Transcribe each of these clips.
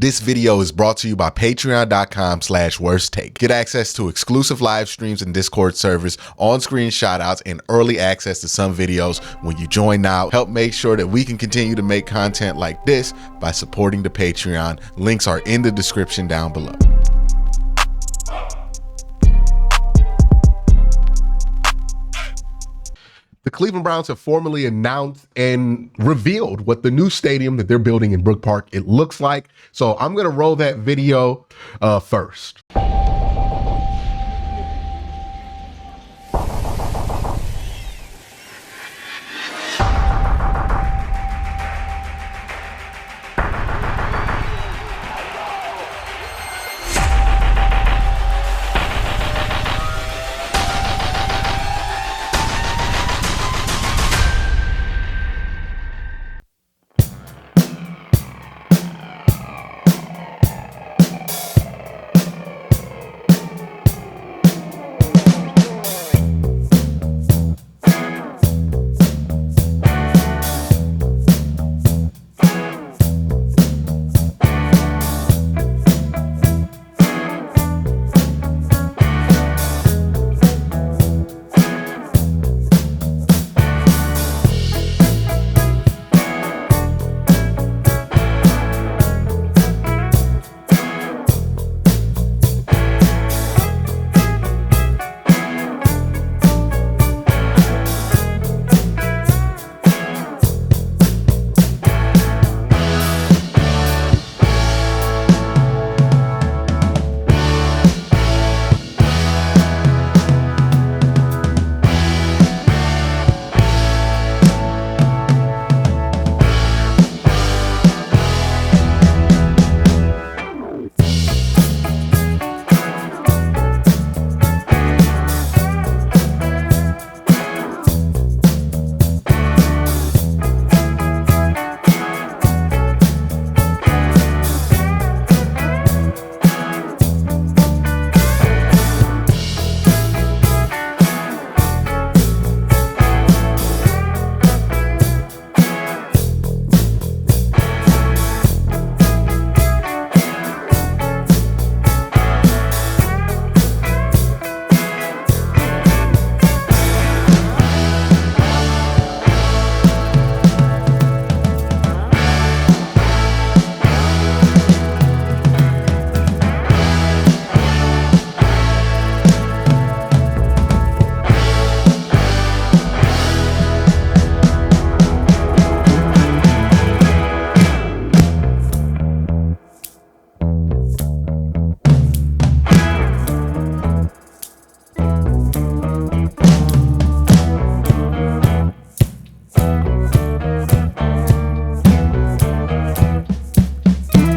This video is brought to you by patreon.com/worsttake. Get access to exclusive live streams and Discord servers, on-screen shoutouts, and early access to some videos when you join now. Help make sure that we can continue to make content like this by supporting the Patreon. Links are in the description down below. The Cleveland Browns have formally announced and revealed what the new stadium that they're building in Brook Park it looks like. So I'm going to roll that video first.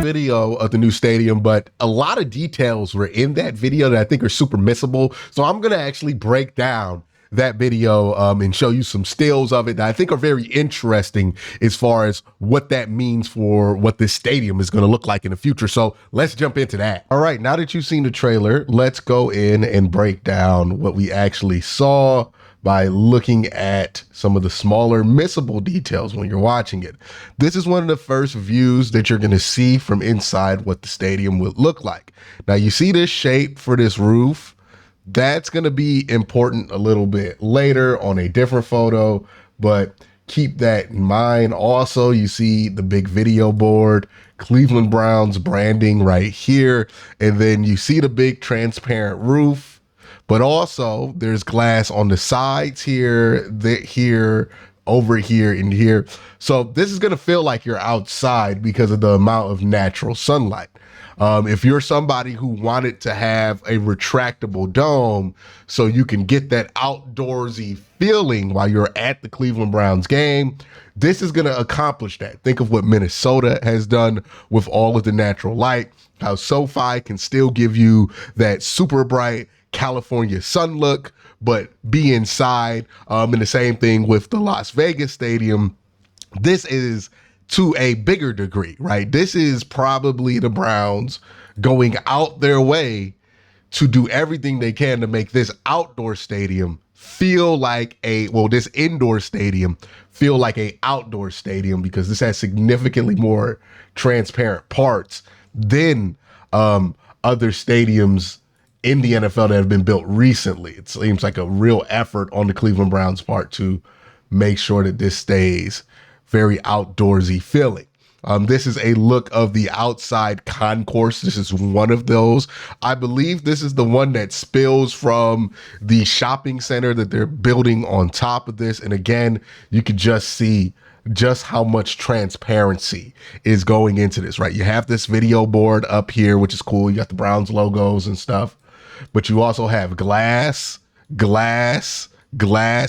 Video of the new stadium, but a lot of details were in that video that I think are super missable. So I'm going to actually break down that video and show you some stills of it that I think are very interesting as far as what that means for what this stadium is going to look like in the future. So let's jump into that. All right, now that you've seen the trailer, let's go in and break down what we actually saw by looking at some of the smaller missable details when you're watching it. This is one of the first views that you're going to see from inside what the stadium would look like. Now you see this shape for this roof. That's going to be important a little bit later on a different photo, but keep that in mind. Also, you see the big video board, Cleveland Browns branding right here, and then you see the big transparent roof. But also there's glass on the sides here, here, over here, and here. So this is going to feel like you're outside because of the amount of natural sunlight. If you're somebody who wanted to have a retractable dome so you can get that outdoorsy feeling while you're at the Cleveland Browns game, this is going to accomplish that. Think of what Minnesota has done with all of the natural light, how SoFi can still give you that super bright California sun look, but be inside. And the same thing with the Las Vegas stadium. This is to a bigger degree, right? This is probably the Browns going out their way to do everything they can to make this outdoor stadium feel like this indoor stadium feel like a outdoor stadium, because this has significantly more transparent parts than other stadiums in the NFL that have been built recently. It seems like a real effort on the Cleveland Browns' part to make sure that this stays very outdoorsy feeling. This is a look of the outside concourse. This is one of those. I believe this is the one that spills from the shopping center that they're building on top of this. And again, you could just see just how much transparency is going into this, right? You have this video board up here, which is cool. You got the Browns logos and stuff, but you also have glass.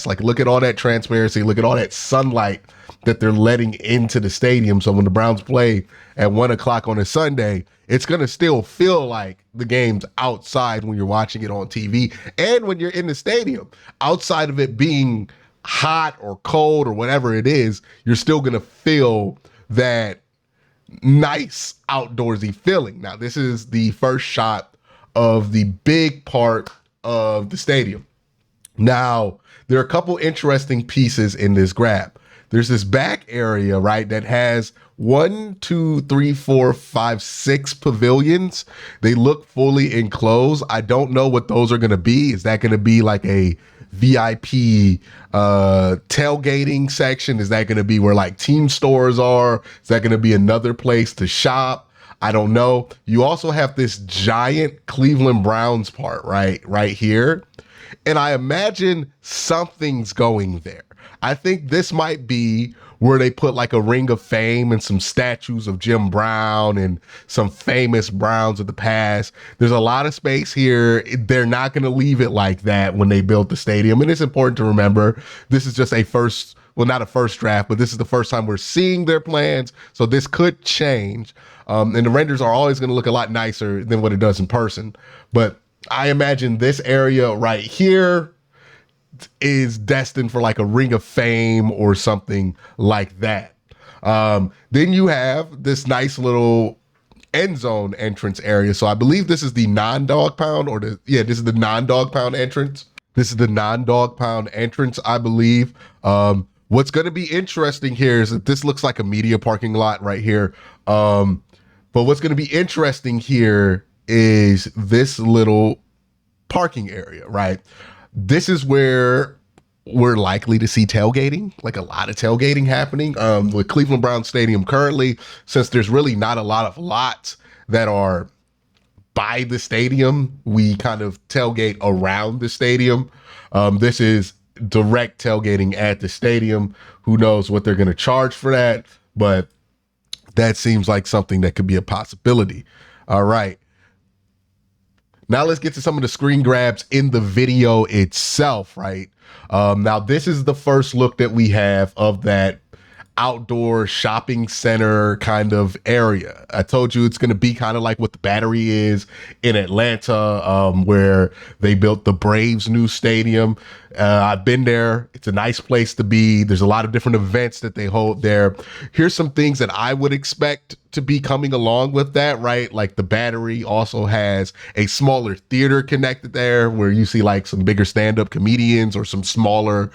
Like, look at all that transparency. Look at all that sunlight that they're letting into the stadium. So when the Browns play at 1 o'clock on a Sunday, it's going to still feel like the game's outside when you're watching it on TV and when you're in the stadium. Outside of it being hot or cold or whatever it is, you're still going to feel that nice outdoorsy feeling. Now, this is the first shot of the big part of the stadium. Now, there are a couple interesting pieces in this grab. There's this back area, right, that has 1, 2, 3, 4, 5, 6 pavilions. They look fully enclosed. I don't know what those are going to be. Is that going to be like a VIP tailgating section? Is that going to be where like team stores are? Is that going to be another place to shop? I don't know. You also have this giant Cleveland Browns part right here. And I imagine something's going there. I think this might be where they put like a ring of fame and some statues of Jim Brown and some famous Browns of the past. There's a lot of space here. They're not going to leave it like that when they build the stadium. And it's important to remember, this is just not a first draft, but this is the first time we're seeing their plans. So this could change. And the renders are always going to look a lot nicer than what it does in person. But I imagine this area right here is destined for like a ring of fame or something like that. Then you have this nice little end zone entrance area. So I believe this is the non-dog pound this is the non-dog pound entrance. This is the non-dog pound entrance, I believe. What's going to be interesting here is that this looks like a media parking lot right here. But what's going to be interesting here is this little parking area, right? This is where we're likely to see tailgating, like a lot of tailgating happening with Cleveland Browns Stadium currently, since there's really not a lot of lots that are by the stadium. We kind of tailgate around the stadium. This is direct tailgating at the stadium. Who knows what they're going to charge for that, but that seems like something that could be a possibility. All right. Now let's get to some of the screen grabs in the video itself, right? Now this is the first look that we have of that outdoor shopping center kind of area. I told you it's going to be kind of like what the Battery is in Atlanta, where they built the Braves' new stadium. I've been there. It's a nice place to be. There's a lot of different events that they hold there. Here's some things that I would expect to be coming along with that, right? Like the Battery also has a smaller theater connected there where you see like some bigger stand-up comedians or some smaller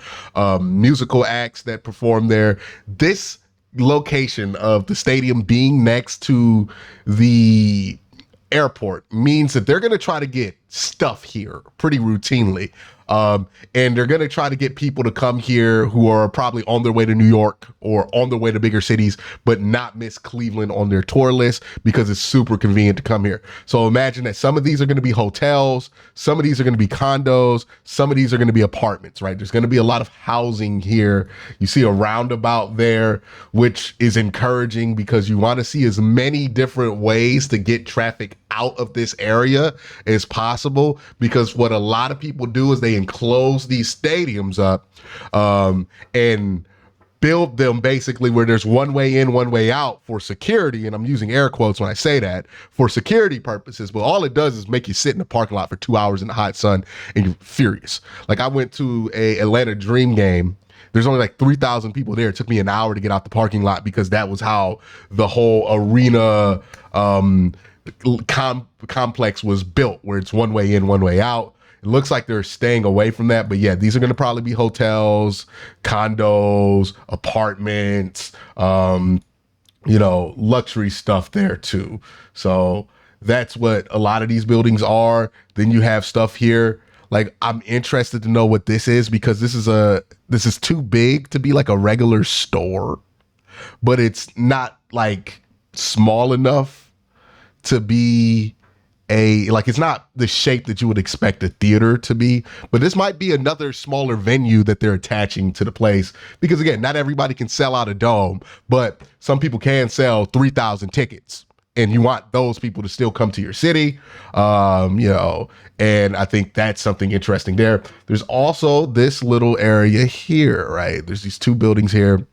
musical acts that perform there. This location of the stadium being next to the airport means that they're going to try to get stuff here pretty routinely. And they're going to try to get people to come here who are probably on their way to New York or on their way to bigger cities, but not miss Cleveland on their tour list because it's super convenient to come here. So imagine that some of these are going to be hotels, some of these are going to be condos, some of these are going to be apartments, right? There's going to be a lot of housing here. You see a roundabout there, which is encouraging because you want to see as many different ways to get traffic out of this area as possible, because what a lot of people do is they enclose these stadiums up and build them basically where there's one way in, one way out for security. And I'm using air quotes when I say that, for security purposes. But all it does is make you sit in the parking lot for 2 hours in the hot sun and you're furious. Like I went to a Atlanta Dream game. There's only like 3,000 people there. It took me an hour to get out the parking lot because that was how the whole arena complex was built, where it's one way in, one way out. It looks like they're staying away from that, but yeah, these are going to probably be hotels, condos, apartments, luxury stuff there too. So that's what a lot of these buildings are. Then you have stuff here. Like, I'm interested to know what this is, because this is too big to be like a regular store, but it's not like small enough to be it's not the shape that you would expect a theater to be. But this might be another smaller venue that they're attaching to the place, because again, not everybody can sell out a dome, but some people can sell 3,000 tickets, and you want those people to still come to your city. And I think that's something interesting there. There's also this little area here, right? There's these two buildings here.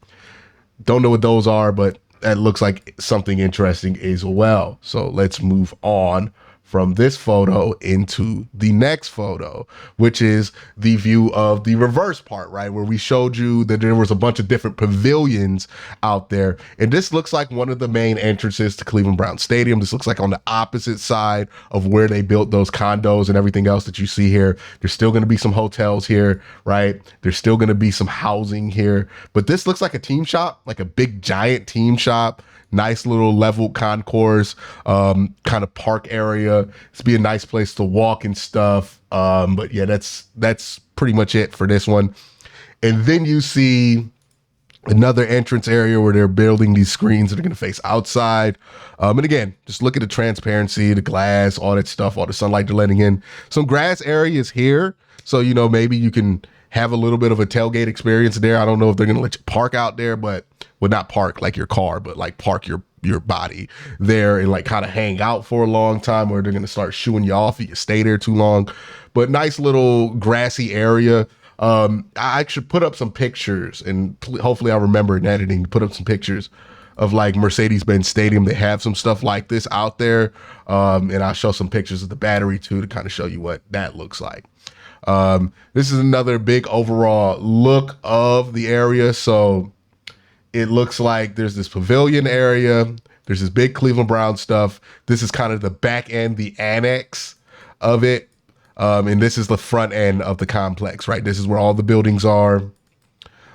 Don't know what those are, but that looks like something interesting as well. So let's move on from this photo into the next photo, which is the view of the reverse part, right? Where we showed you that there was a bunch of different pavilions out there. And this looks like one of the main entrances to Cleveland Browns Stadium. This looks like on the opposite side of where they built those condos and everything else that you see here. There's still going to be some hotels here, right? There's still going to be some housing here, but this looks like a team shop, like a big giant team shop. Nice little level concourse, kind of park area. It's be a nice place to walk and stuff. But yeah, that's pretty much it for this one. And then you see another entrance area where they're building these screens that are going to face outside. And again, just look at the transparency, the glass, all that stuff, all the sunlight they're letting in. Some grass areas here. So, maybe you can have a little bit of a tailgate experience there. I don't know if they're going to let you park out there, but not park like your car, but like park your body there and like kind of hang out for a long time, where they're going to start shooing you off if you stay there too long. But nice little grassy area. I should put up some pictures, and hopefully I'll remember in editing to put up some pictures of like Mercedes-Benz Stadium. They have some stuff like this out there. And I'll show some pictures of the Battery too, to kind of show you what that looks like. This is another big overall look of the area. So it looks like there's this pavilion area. There's this big Cleveland Brown stuff. This is kind of the back end, the annex of it. And this is the front end of the complex, right? This is where all the buildings are,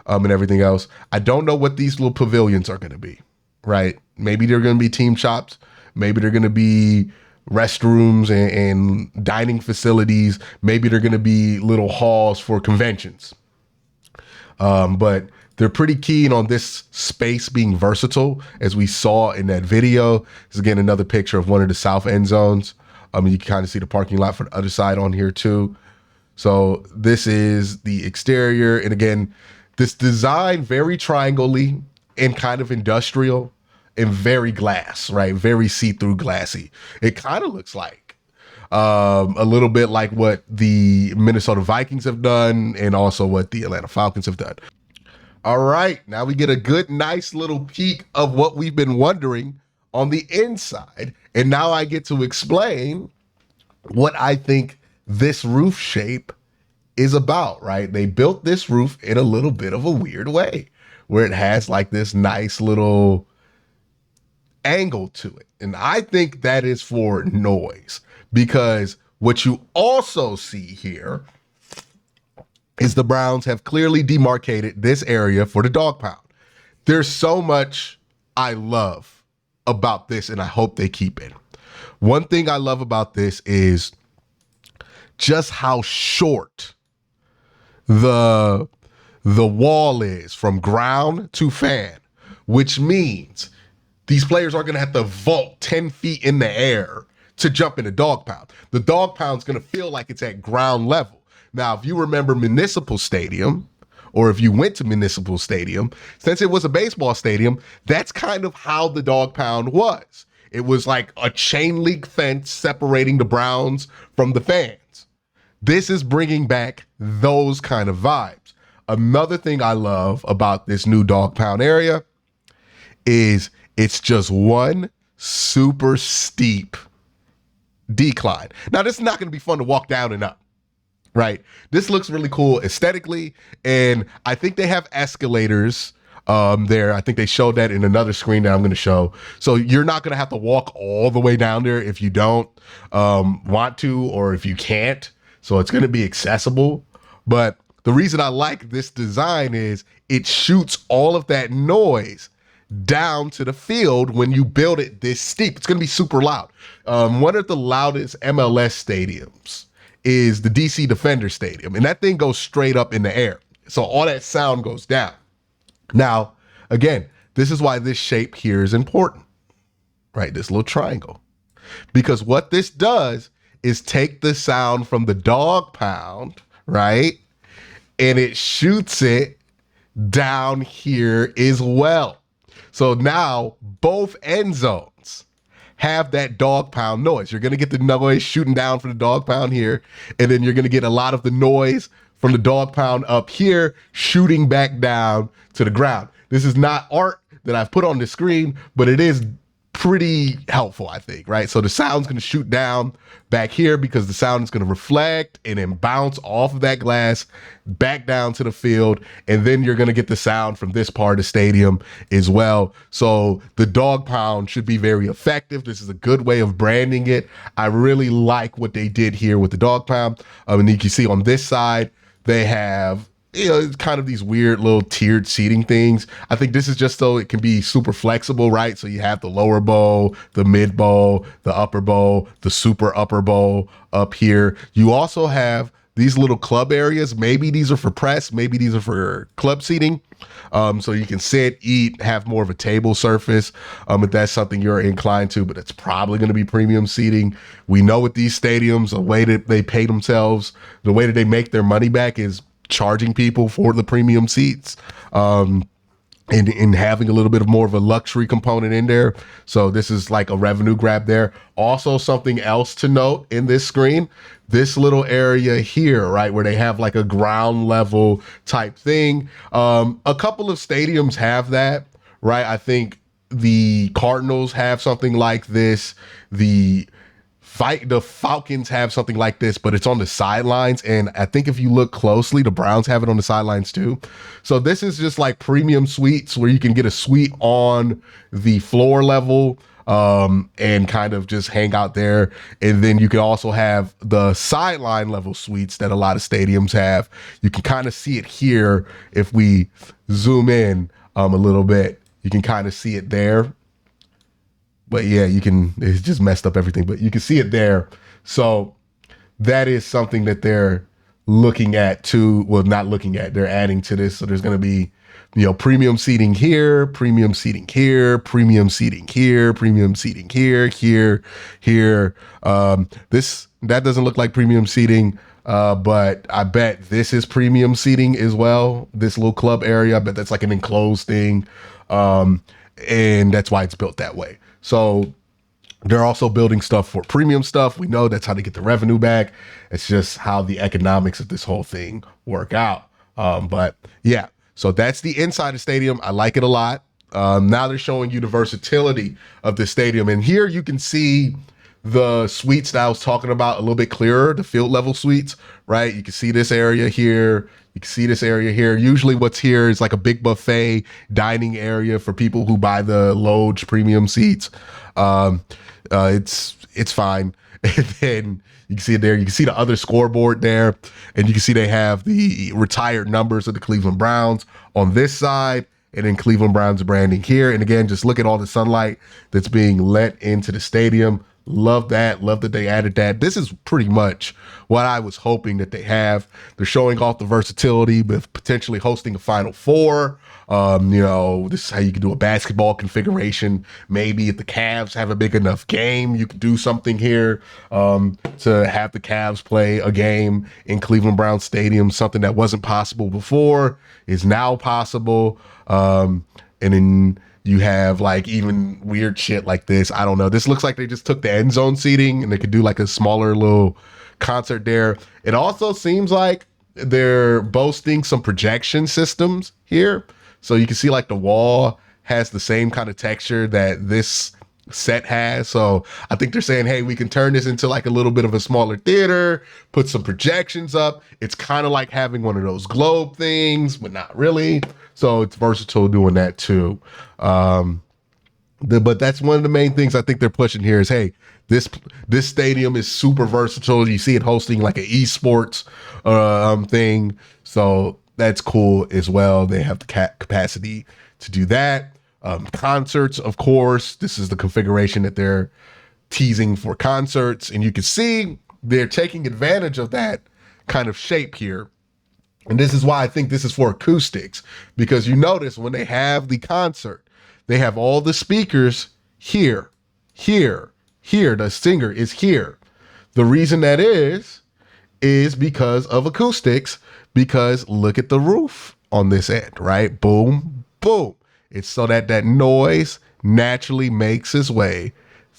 and everything else. I don't know what these little pavilions are going to be, right? Maybe they're going to be team shops. Maybe they're going to be restrooms and dining facilities. Maybe they're going to be little halls for conventions. But they're pretty keen on this space being versatile, as we saw in that video. This is again another picture of one of the south end zones. You can kind of see the parking lot for the other side on here too. So this is the exterior. And again, this design, very triangle-y and kind of industrial and very glass, right? Very see-through glassy. It kind of looks like a little bit like what the Minnesota Vikings have done, and also what the Atlanta Falcons have done. All right, now we get a good, nice little peek of what we've been wondering on the inside. And now I get to explain what I think this roof shape is about, right? They built this roof in a little bit of a weird way, where it has like this nice little angle to it. And I think that is for noise, because what you also see here is the Browns have clearly demarcated this area for the dog pound. There's so much I love about this, and I hope they keep it. One thing I love about this is just how short the wall is from ground to fan, which means these players are going to have to vault 10 feet in the air to jump in the dog pound. The dog pound's going to feel like it's at ground level. Now, if you remember Municipal Stadium, or if you went to Municipal Stadium, since it was a baseball stadium, that's kind of how the dog pound was. It was like a chain link fence separating the Browns from the fans. This is bringing back those kind of vibes. Another thing I love about this new dog pound area is it's just one super steep decline. Now, this is not going to be fun to walk down and up. Right. This looks really cool aesthetically. And I think they have escalators there. I think they showed that in another screen that I'm going to show. So you're not going to have to walk all the way down there if you don't want to, or if you can't. So it's going to be accessible. But the reason I like this design is it shoots all of that noise down to the field when you build it this steep. It's going to be super loud. One of the loudest MLS stadiums is the DC Defender Stadium, and that thing goes straight up in the air. So all that sound goes down. Now, again, this is why this shape here is important, right? This little triangle. Because what this does is take the sound from the dog pound, right? And it shoots it down here as well. So now both end zones have that dog pound noise. You're going to get the noise shooting down from the dog pound here, and then you're going to get a lot of the noise from the dog pound up here shooting back down to the ground. This is not art that I've put on the screen, but it is pretty helpful, I think, right? So the sound's going to shoot down back here because the sound is going to reflect and then bounce off of that glass back down to the field. And then you're going to get the sound from this part of the stadium as well. So the dog pound should be very effective. This is a good way of branding it. I really like what they did here with the dog pound. And you can see on this side, they have, you know, it's kind of these weird little tiered seating things. I think this is just so it can be super flexible, right? So you have the lower bowl, the mid bowl, the upper bowl, the super upper bowl up here. You also have these little club areas. Maybe these are for press, maybe these are for club seating. So you can sit, eat, have more of a table surface if that's something you're inclined to, but it's probably going to be premium seating. We know with these stadiums, the way that they pay themselves, the way that they make their money back is charging people for the premium seats, and having a little bit of more of a luxury component in there. So this is like a revenue grab there. Also, something else to note in this screen, this little area here, right, where they have like a ground level type thing. A couple of stadiums have that, right? I think the Cardinals have something like this. The Falcons have something like this, but it's on the sidelines. And I think if you look closely, the Browns have it on the sidelines too. So this is just like premium suites where you can get a suite on the floor level and kind of just hang out there. And then you can also have the sideline level suites that a lot of stadiums have. You can kind of see it here. If we zoom in a little bit, you can kind of see it there. But yeah, it's just messed up everything, but you can see it there. So that is something that they're looking at too. Well, not looking at, they're adding to this. So there's going to be, you know, premium seating here, premium seating here, premium seating here, premium seating here, here. That doesn't look like premium seating, but I bet this is premium seating as well. This little club area, I bet that's like an enclosed thing. And that's why it's built that way. So they're also building stuff for premium stuff. We know that's how they get the revenue back. It's just how the economics of this whole thing work out. But yeah, so that's the inside of the stadium. I like it a lot. Now they're showing you the versatility of the stadium. And here you can see the suites that I was talking about a little bit clearer, the field level suites, right? You can see this area here. You can see this area here. Usually what's here is like a big buffet dining area for people who buy the Loge premium seats. It's fine. And then you can see it there. You can see the other scoreboard there. And you can see they have the retired numbers of the Cleveland Browns on this side. And then Cleveland Browns branding here. And again, just look at all the sunlight that's being let into the stadium. Love that. Love that they added that. This is pretty much what I was hoping that they have. They're showing off the versatility with potentially hosting a Final Four. This is how you can do a basketball configuration. Maybe if the Cavs have a big enough game, you could do something here to have the Cavs play a game in Cleveland Browns Stadium. Something that wasn't possible before is now possible. And then you have like even weird shit like this. I don't know. This looks like they just took the end zone seating and they could do like a smaller little concert there. It also seems like they're boasting some projection systems here. So you can see like the wall has the same kind of texture that this set has. So I think they're saying, hey, we can turn this into like a little bit of a smaller theater, put some projections up. It's kind of like having one of those globe things, but not really. So it's versatile doing that too. But that's one of the main things I think they're pushing here is, hey, this stadium is super versatile. You see it hosting like an esports thing. So that's cool as well. They have the capacity to do that. Concerts, of course, this is the configuration that they're teasing for concerts. And you can see they're taking advantage of that kind of shape here. And this is why I think this is for acoustics, because you notice when they have the concert, they have all the speakers here, here, here. The singer is here. The reason that is because of acoustics, because look at the roof on this end, right? Boom, boom. It's so that that noise naturally makes its way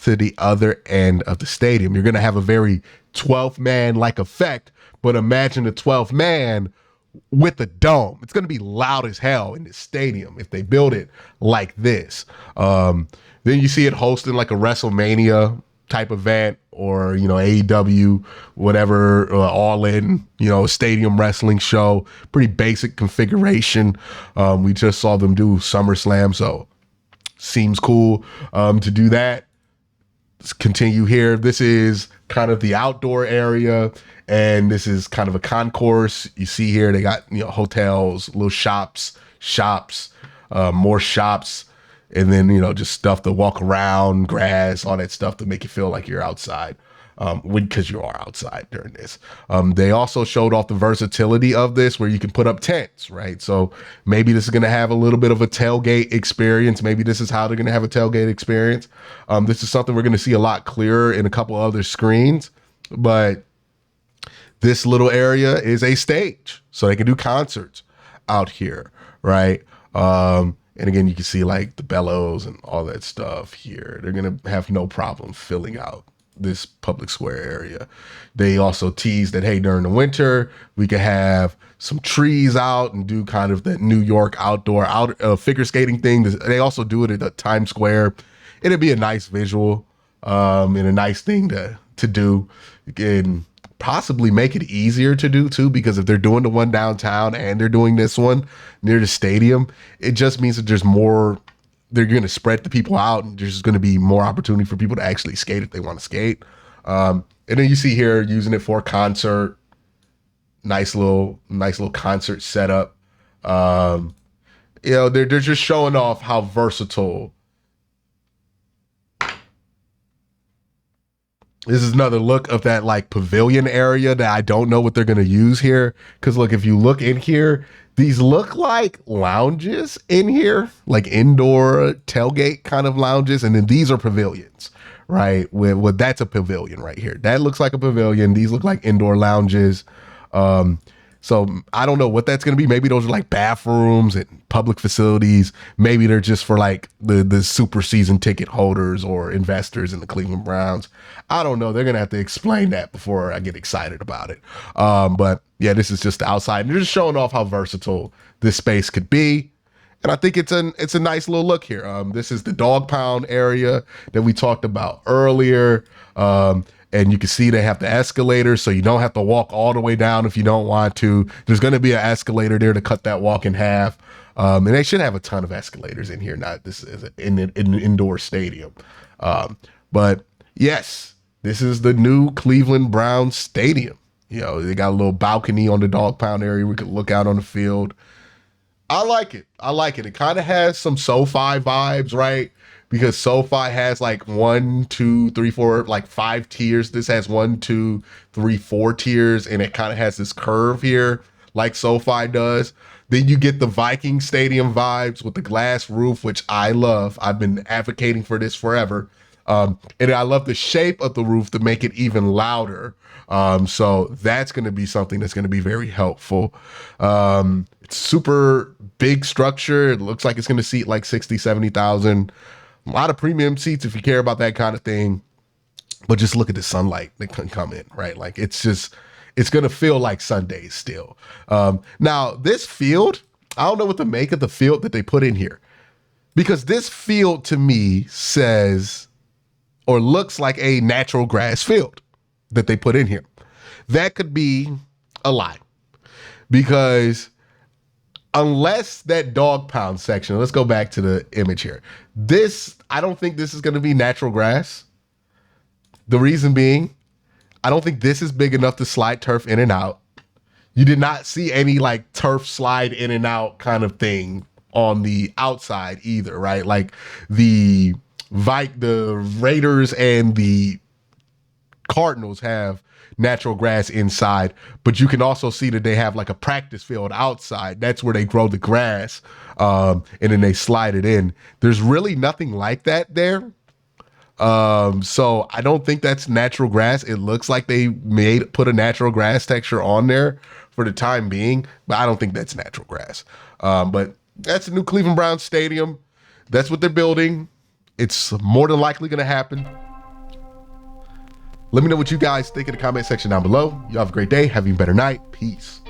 to the other end of the stadium. You're going to have a very 12th man like effect, but imagine the 12th man with the dome. It's going to be loud as hell in the stadium if they build it like this. Then you see it hosting like a WrestleMania type event, or, you know, AEW, whatever, All In, you know, stadium wrestling show. Pretty basic configuration. We just saw them do SummerSlam, so seems cool to do that. Let's continue here. This is kind of the outdoor area, and this is kind of a concourse. You see here they got, you know, hotels, little shops, more shops, and then, you know, just stuff to walk around, grass, all that stuff to make you feel like you're outside, because you are outside during this. They also showed off the versatility of this, where you can put up tents, right? So maybe this is going to have a little bit of a tailgate experience. Maybe this is how they're going to have a tailgate experience. This is something we're going to see a lot clearer in a couple other screens, but this little area is a stage, so they can do concerts out here, right? And again, you can see like the bellows and all that stuff here. They're going to have no problem filling out this public square area. They also teased that, hey, during the winter, we could have some trees out and do kind of that New York outdoor figure skating thing. They also do it at Times Square. It'd be a nice visual and a nice thing to do. And possibly make it easier to do too, because if they're doing the one downtown and they're doing this one near the stadium, it just means that there's more, they're going to spread the people out, and there's going to be more opportunity for people to actually skate if they want to skate. And then you see here using it for a concert, nice little concert setup. You know, they're just showing off how versatile. This is another look of that like pavilion area that I don't know what they're going to use here. Because look, if you look in here, these look like lounges in here, like indoor tailgate kind of lounges. And then these are pavilions, right? Well, that's a pavilion right here. That looks like a pavilion. These look like indoor lounges. So I don't know what that's going to be. Maybe those are like bathrooms and public facilities. Maybe they're just for like the super season ticket holders or investors in the Cleveland Browns. I don't know. They're going to have to explain that before I get excited about it. But yeah, this is just the outside. And they're just showing off how versatile this space could be. And I think it's a nice little look here. This is the dog pound area that we talked about earlier. And you can see they have the escalator, so you don't have to walk all the way down if you don't want to. There's going to be an escalator there to cut that walk in half. And they should have a ton of escalators in here. Not this is in an indoor stadium. But yes, this is the new Cleveland Browns stadium. You know, they got a little balcony on the dog pound area. We could look out on the field. I like it. It kind of has some SoFi vibes, right? Because SoFi has like 1, 2, 3, 4, like 5 tiers. This has 1, 2, 3, 4 tiers, and it kind of has this curve here, like SoFi does. Then you get the Viking Stadium vibes with the glass roof, which I love. I've been advocating for this forever. And I love the shape of the roof to make it even louder. So that's going to be something that's going to be very helpful. It's super big structure. It looks like it's going to seat like 60, 70,000. A lot of premium seats if you care about that kind of thing. But just look at the sunlight that can come in, right? Like it's going to feel like Sundays still. Now, this field, I don't know what to make of the field that they put in here. Because this field to me says or looks like a natural grass field that they put in here. That could be a lie. Because unless that dog pound section, let's go back to the image here. I don't think this is going to be natural grass. The reason being, I don't think this is big enough to slide turf in and out. You did not see any like turf slide in and out kind of thing on the outside either, right? Like the the Raiders and the Cardinals have natural grass inside, but you can also see that they have like a practice field outside. That's where they grow the grass, and then they slide it in. There's really nothing like that there. So I don't think that's natural grass. It looks like they put a natural grass texture on there for the time being, but I don't think that's natural grass. But that's the new Cleveland Browns stadium. That's what they're building. It's more than likely going to happen. Let me know what you guys think in the comment section down below. You have a great day. Have a better night. Peace.